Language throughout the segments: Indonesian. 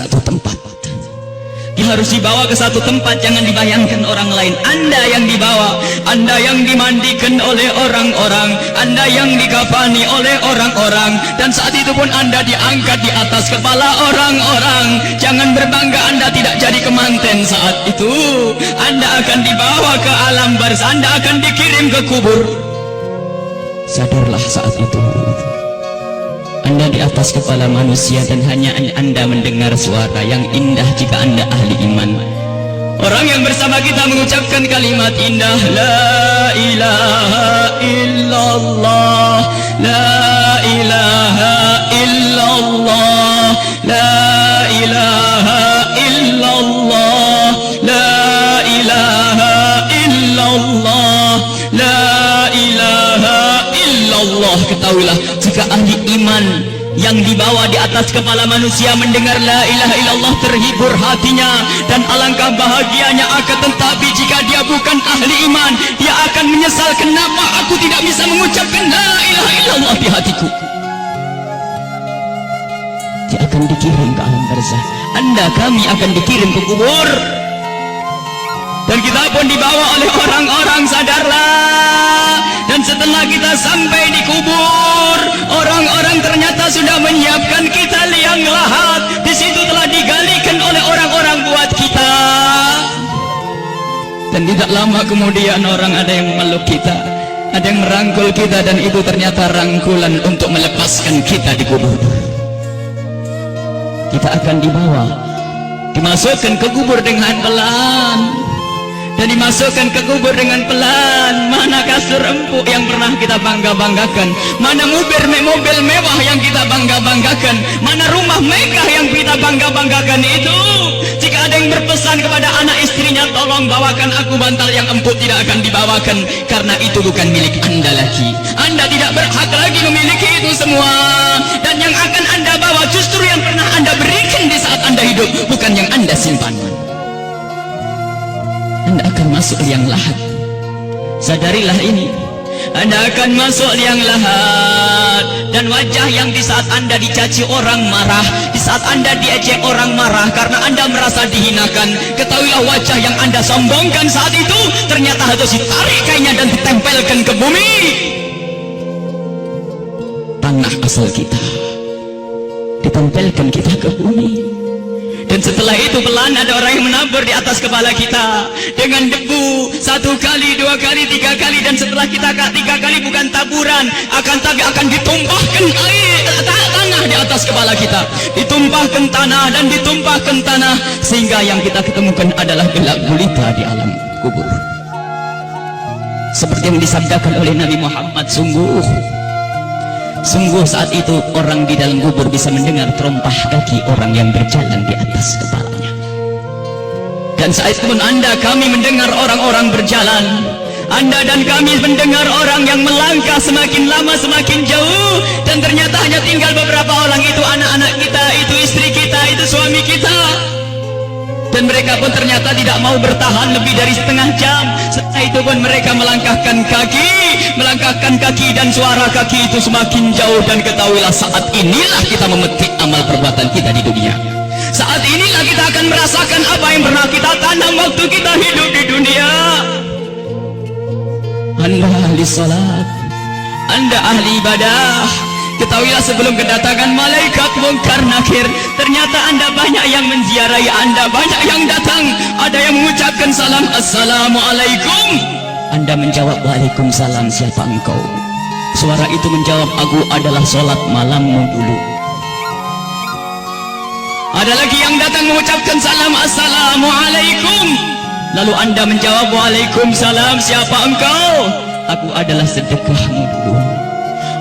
satu tempat. Dia harus dibawa ke satu tempat, jangan dibayangkan orang lain. Anda yang dibawa, Anda yang dimandikan oleh orang-orang, Anda yang dikafani oleh orang-orang, dan saat itu pun Anda diangkat di atas kepala orang-orang. Jangan berbangga Anda tidak jadi kemanten saat itu. Anda akan dibawa ke alam barzah, Anda akan dikirim ke kubur. Sadarlah saat itu Anda di atas kepala manusia, dan hanya Anda mendengar suara yang indah jika Anda ahli iman. Orang yang bersama kita mengucapkan kalimat indah, La ilaha illallah, La ilaha illallah, La ilaha illallah, La ilaha illallah, La ilaha illallah. Ketahuilah, jika ahli iman yang dibawa di atas kepala manusia mendengar la ilaha illallah, terhibur hatinya, dan alangkah bahagianya. Akan tetapi jika dia bukan ahli iman, dia akan menyesal, kenapa aku tidak bisa mengucapkan la ilaha illallah di hatiku. Dia akan dikirim ke alam barzah, Anda, kami akan dikirim ke kubur, dan kita pun dibawa oleh orang-orang. Sadarlah, dan setelah kita sampai di kubur, orang-orang ternyata sudah menyiapkan kita liang lahat. Di situ telah digalikan oleh orang-orang buat kita, dan tidak lama kemudian orang ada yang memeluk kita, ada yang merangkul kita, dan itu ternyata rangkulan untuk melepaskan kita di kubur. Kita akan dibawa, dimasukkan ke kubur dengan pelan, dan dimasukkan ke kubur dengan pelan. Mana kasur empuk yang pernah kita bangga-banggakan, mana mobil mewah yang kita bangga-banggakan, mana rumah megah yang kita bangga-banggakan itu. Jika ada yang berpesan kepada anak istrinya, tolong bawakan aku bantal yang empuk, tidak akan dibawakan, karena itu bukan milik Anda lagi. Anda tidak berhak lagi memiliki itu semua, dan yang akan Anda bawa justru yang pernah Anda berikan di saat Anda hidup, bukan yang Anda simpan. Anda akan masuk liang lahat. Sadarilah ini, Anda akan masuk liang lahat, dan wajah yang di saat Anda dicaci orang marah, di saat Anda diejek orang marah karena Anda merasa dihinakan, ketahuilah wajah yang Anda sombongkan saat itu ternyata harus ditarik kainnya dan ditempelkan ke bumi, tanah asal kita, ditempelkan kita ke bumi. Dan setelah itu pelan ada orang yang menabur di atas kepala kita dengan debu, 1 kali, 2 kali, 3 kali, dan setelah kita 3 kali bukan taburan, tapi akan ditumpahkan air tanah di atas kepala kita, ditumpahkan tanah dan ditumpahkan tanah, sehingga yang kita ketemukan adalah gelap gulita di alam kubur. Seperti yang disabdakan oleh Nabi Muhammad, sungguh saat itu orang di dalam kubur bisa mendengar terompah kaki orang yang berjalan di atas kepalanya. Dan saat itu pun Anda, kami mendengar orang-orang berjalan, Anda dan kami mendengar orang yang melangkah semakin lama semakin jauh, dan ternyata hanya tinggal beberapa orang. Itu anak-anak kita, itu istri kita, itu suami kita, dan mereka pun ternyata tidak mau bertahan lebih dari setengah jam. Setelah itu pun mereka melangkahkan kaki, dan suara kaki itu semakin jauh. Dan ketahuilah, saat inilah kita memetik amal perbuatan kita di dunia. Saat inilah kita akan merasakan apa yang pernah kita tanam waktu kita hidup di dunia. Anda ahli salat, Anda ahli ibadah, ketahuilah sebelum kedatangan malaikat mungkar nakir, ternyata Anda banyak yang menziarahi Anda, banyak yang datang. Ada yang mengucapkan salam, Assalamualaikum. Anda menjawab, Waalaikumsalam, siapa engkau? Suara itu menjawab, aku adalah sholat malammu dulu. Ada lagi yang datang mengucapkan salam, Assalamualaikum. Lalu Anda menjawab, Waalaikumsalam, siapa engkau? Aku adalah sedekahmu dulu.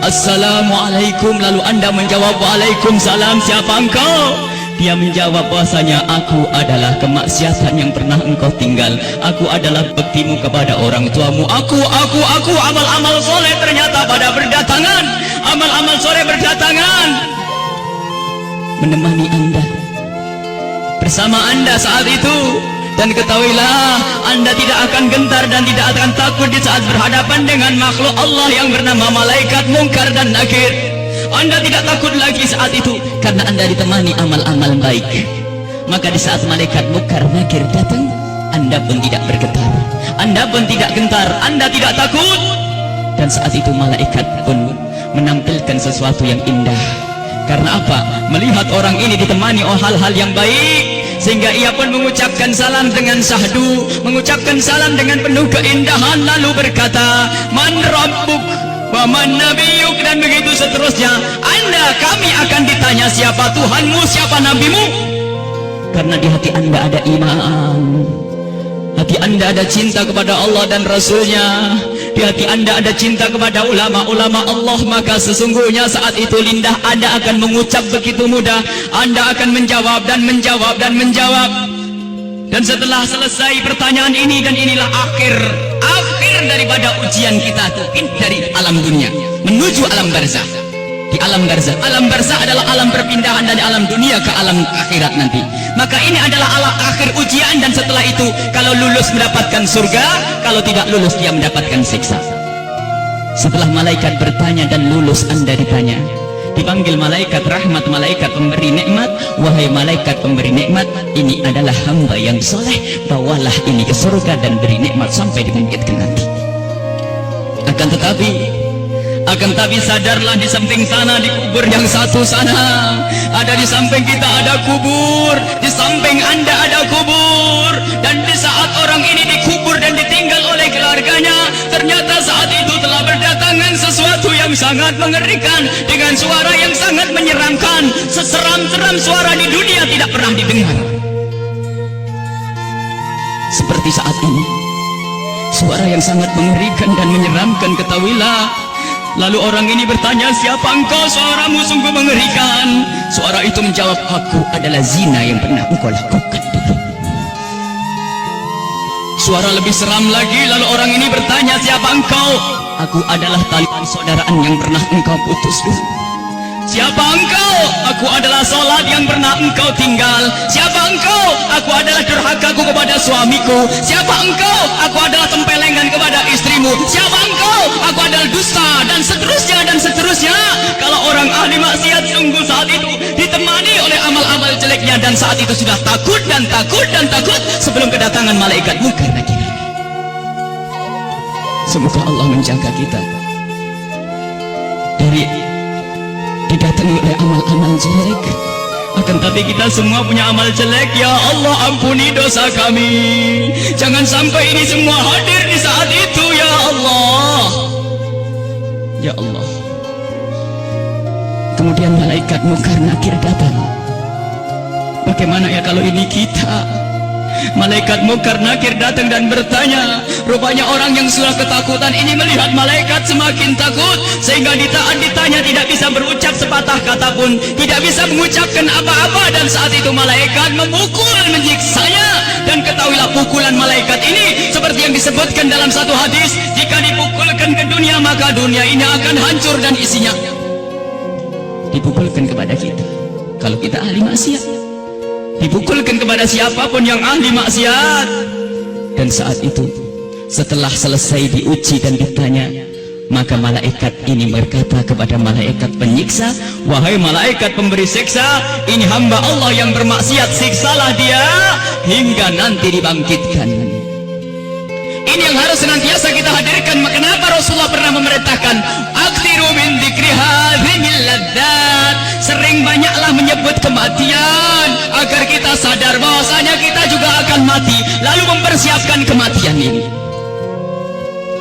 Assalamualaikum. Lalu Anda menjawab, Waalaikumsalam, siapa engkau? Dia menjawab bahwasanya aku adalah kemaksiatan yang pernah engkau tinggal, aku adalah baktimu kepada orang tuamu, aku amal-amal soleh ternyata pada berdatangan, amal-amal soleh berdatangan menemani Anda, bersama Anda saat itu. Dan ketahuilah, Anda tidak akan gentar dan tidak akan takut di saat berhadapan dengan makhluk Allah yang bernama malaikat mungkar dan nakir. Anda tidak takut lagi saat itu, karena Anda ditemani amal-amal baik. Maka di saat malaikat Munkar Nakir datang, Anda pun tidak bergetar, Anda pun tidak gentar, Anda tidak takut. Dan saat itu malaikat pun menampilkan sesuatu yang indah. Karena apa? Melihat orang ini ditemani oleh hal-hal yang baik, sehingga ia pun mengucapkan salam dengan syahdu, mengucapkan salam dengan penuh keindahan, lalu berkata, Man Rabbuk wa man nabiyuk, dan begitu seterusnya. Anda, kami akan ditanya siapa Tuhanmu, siapa nabimu. Karena di hati Anda ada iman, hati Anda ada cinta kepada Allah dan Rasulnya, di hati Anda ada cinta kepada ulama-ulama Allah. Maka sesungguhnya saat itu lidah Anda akan mengucap begitu mudah, Anda akan menjawab dan menjawab dan menjawab. Dan setelah selesai pertanyaan ini, dan inilah akhir daripada ujian kita tuh, dari alam dunia menuju alam barzah. Di alam barzah adalah alam perpindahan dari alam dunia ke alam akhirat nanti. Maka ini adalah alam akhir ujian, dan setelah itu kalau lulus mendapatkan surga, kalau tidak lulus dia mendapatkan siksa. Setelah malaikat bertanya dan lulus, Anda ditanya, dipanggil malaikat rahmat, malaikat pemberi nikmat. Wahai malaikat pemberi nikmat, ini adalah hamba yang soleh, bawalah ini ke surga dan beri nikmat sampai dibangkitkan nanti. Akan tapi sadarlah, di samping sana, di kubur yang satu sana, ada di samping kita ada kubur, di samping Anda ada kubur. Dan di saat orang ini dikubur dan ditinggal oleh keluarganya, ternyata saat itu telah berdatangan sesuatu yang sangat mengerikan, dengan suara yang sangat menyeramkan. Seseram-seram suara di dunia tidak pernah didengar. Seperti saat ini, suara yang sangat mengerikan dan menyeramkan, ketahuilah. Lalu orang ini bertanya, siapa engkau? Suaramu sungguh mengerikan. Suara itu menjawab, aku adalah zina yang pernah engkau lakukan dulu. Suara lebih seram lagi. Lalu orang ini bertanya, siapa engkau? Aku adalah tali persaudaraan yang pernah engkau putus dulu. Siapa engkau? Aku adalah salat yang pernah engkau tinggal. Siapa engkau? Aku adalah durhakaku kepada suamiku. Siapa engkau? Aku adalah tempelengan kepada istrimu. Siapa engkau? Aku adalah dusta, dan seterusnya dan seterusnya. Kalau orang ahli maksiat sungguh saat itu ditemani oleh amal-amal jeleknya, dan saat itu sudah takut dan takut dan takut sebelum kedatangan malaikat Munkar Nakir. Semoga Allah menjaga kita dari didatangi oleh amal-amal jelek. Akan tapi kita semua punya amal jelek. Ya Allah, ampuni dosa kami. Jangan sampai ini semua hadir di saat itu. Ya Allah, ya Allah. Kemudian malaikat Munkar Nakir datang. Bagaimana ya kalau ini kita? Malaikat Munkar Nakir datang dan bertanya. Rupanya orang yang sudah ketakutan ini melihat malaikat semakin takut, sehingga ditanya tidak bisa berucap sepatah kata pun, tidak bisa mengucapkan apa-apa. Dan saat itu malaikat memukul, menyiksanya. Dan ketahuilah, pukulan malaikat ini seperti yang disebutkan dalam satu hadis, jika dipukulkan ke dunia, maka dunia ini akan hancur dan isinya. Dipukulkan kepada kita kalau kita ahli maksiat, dipukulkan kepada siapapun yang ahli maksiat. Dan saat itu, setelah selesai diuji dan ditanya, maka malaikat ini berkata kepada malaikat penyiksa, wahai malaikat pemberi siksa, ini hamba Allah yang bermaksiat, siksalah dia hingga nanti dibangkitkan. Ini yang harus senantiasa kita hadirkan. Kenapa Rasulullah pernah memerintahkan, aksiru min dzikri hadhimil ladzat, sering banyaklah menyebut kematian, agar kita sadar bahwasanya kita juga akan mati, lalu mempersiapkan kematian ini.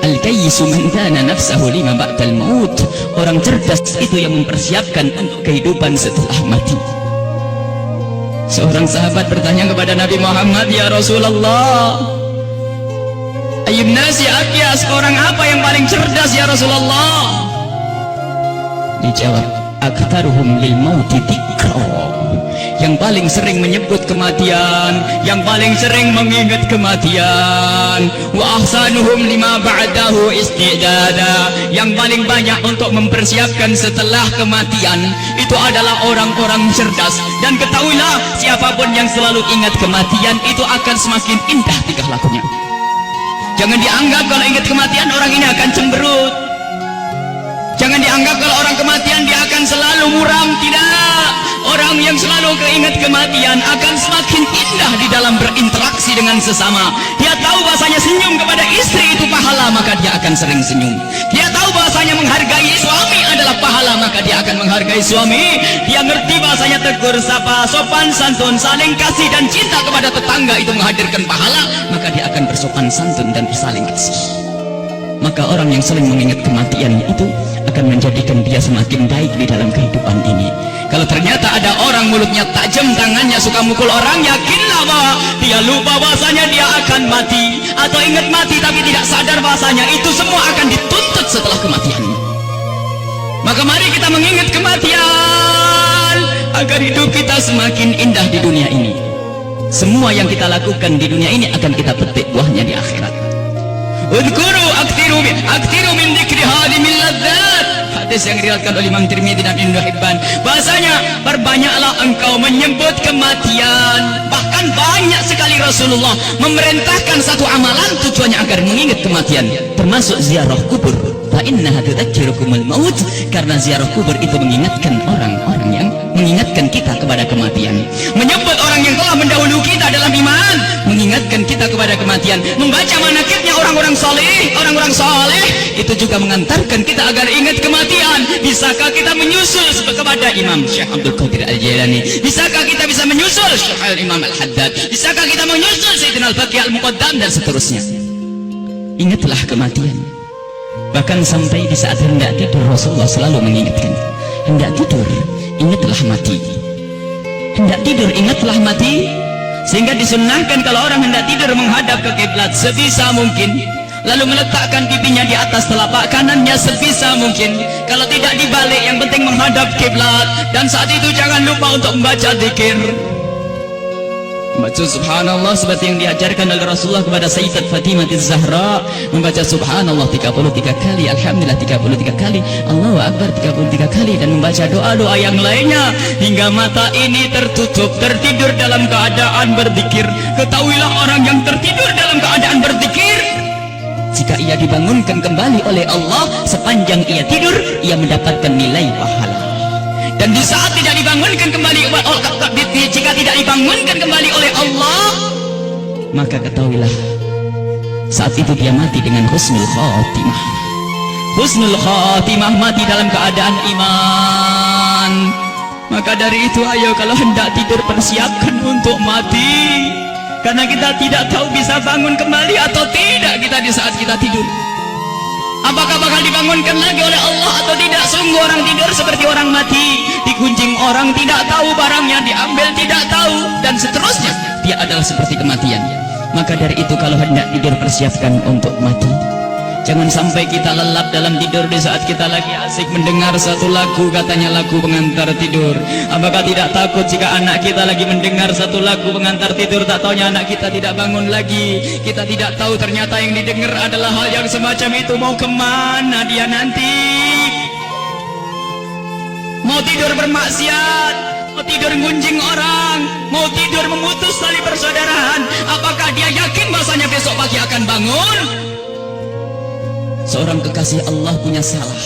Al-kayyisu man dana nafsahu lima ba'dal maut, orang cerdas itu yang mempersiapkan untuk kehidupan setelah mati. Seorang sahabat bertanya kepada Nabi Muhammad, ya Rasulullah, ayyun nasi akyas, orang apa yang paling cerdas ya Rasulullah? Dijawab, aktaruhum lil mauti dzikra, yang paling sering menyebut kematian, yang paling sering mengingat kematian. Wa ahsanuhum lima ba'dahu istidada, yang paling banyak untuk mempersiapkan setelah kematian. Itu adalah orang-orang cerdas. Dan ketahuilah, siapapun yang selalu ingat kematian, itu akan semakin indah tingkah lakunya. Jangan dianggap kalau ingat kematian orang ini akan cemberut. Jangan dianggap kalau orang kematian dia akan selalu muram. Tidak. Orang yang selalu keinget kematian akan semakin indah di dalam berinteraksi dengan sesama. Dia tahu bahasanya senyum kepada istri itu pahala, maka dia akan sering senyum. Dia tahu bahasanya menghargai suami adalah pahala, maka dia akan menghargai suami. Dia ngerti bahasanya tegur sapa, sopan santun, saling kasih dan cinta kepada tetangga itu menghadirkan pahala, maka dia akan bersopan santun dan bersaling kasih. Maka orang yang sering mengingat kematian itu akan menjadikan dia semakin baik di dalam kehidupan ini. Kalau ternyata ada orang mulutnya tajam, tangannya suka mukul orang, yakinlah bahwa dia lupa bahasanya dia akan mati, atau ingat mati tapi tidak sadar bahasanya itu semua akan dituntut setelah kematian. Maka mari kita mengingat kematian agar hidup kita semakin indah di dunia ini. Semua yang kita lakukan di dunia ini akan kita petik buahnya di akhirat. Udhkuru aktiru min dzikri hadimil ladzat. Hadis yang diriwayatkan oleh Imam Tirmidzi dan Ibnu Hibban. Bahasanya, perbanyaklah engkau menyebut kematian. Bahkan banyak sekali Rasulullah memerintahkan satu amalan tujuannya agar mengingat kematian, termasuk ziarah kubur. Fa innaha tudzakirukumul maut, karena ziarah kubur itu mengingatkan orang-orang yang mengingatkan kita kepada kematian. Menyebut orang yang telah mendahului kita dalam iman, mengingatkan kita kepada kematian. Membaca manaqibnya orang-orang saleh, orang-orang saleh itu juga mengantarkan kita agar ingat kematian. Bisakah kita menyusul kepada Imam Syekh Abdul Qadir Al-Jailani? Bisakah kita bisa menyusul Syekh Al-Imam Al-Haddad? Bisakah kita menyusul Sayyidina Al-Baqi Al-Muqaddam dan seterusnya? Ingatlah kematian. Bahkan sampai di saat hendak tidur Rasulullah selalu mengingatkan, hendak tidur ingatlah mati, hendak tidur ingatlah mati. Sehingga disunnahkan kalau orang hendak tidur menghadap ke kiblat sebisa mungkin, lalu meletakkan pipinya di atas telapak kanannya sebisa mungkin. Kalau tidak dibalik, yang penting menghadap kiblat. Dan saat itu jangan lupa untuk membaca zikir, membaca subhanallah seperti yang diajarkan oleh Rasulullah kepada Sayyidat Fatimah Az-Zahra, membaca subhanallah 33 kali, alhamdulillah 33 kali, Allahu Akbar 33 kali, dan membaca doa-doa yang lainnya hingga mata ini tertutup, tertidur dalam keadaan berzikir. Ketahuilah orang yang tertidur dalam keadaan berzikir, jika ia dibangunkan kembali oleh Allah sepanjang ia tidur, ia mendapatkan nilai pahala. Dan di saat tidak dibangunkan kembali, jika tidak dibangunkan kembali oleh Allah, maka ketahuilah saat itu dia mati dengan husnul khatimah. Husnul khatimah, mati dalam keadaan iman. Maka dari itu ayo kalau hendak tidur persiapkan untuk mati, karena kita tidak tahu bisa bangun kembali atau tidak kita di saat kita tidur. Apakah bakal dibangunkan lagi oleh Allah atau tidak? Sungguh orang tidur seperti orang mati. Digunjing orang tidak tahu, barangnya diambil tidak tahu, dan seterusnya. Dia adalah seperti kematian. Maka dari itu kalau hendak tidur persiapkan untuk mati. Jangan sampai kita lelap dalam tidur di saat kita lagi asik mendengar satu lagu, katanya lagu pengantar tidur. Apakah tidak takut jika anak kita lagi mendengar satu lagu pengantar tidur, tak taunya anak kita tidak bangun lagi? Kita tidak tahu ternyata yang didengar adalah hal yang semacam itu. Mau kemana dia nanti? Mau tidur bermaksiat, mau tidur gunjing orang, mau tidur memutus tali persaudaraan. Apakah dia yakin bahasanya besok pagi akan bangun? Seorang kekasih Allah punya salah.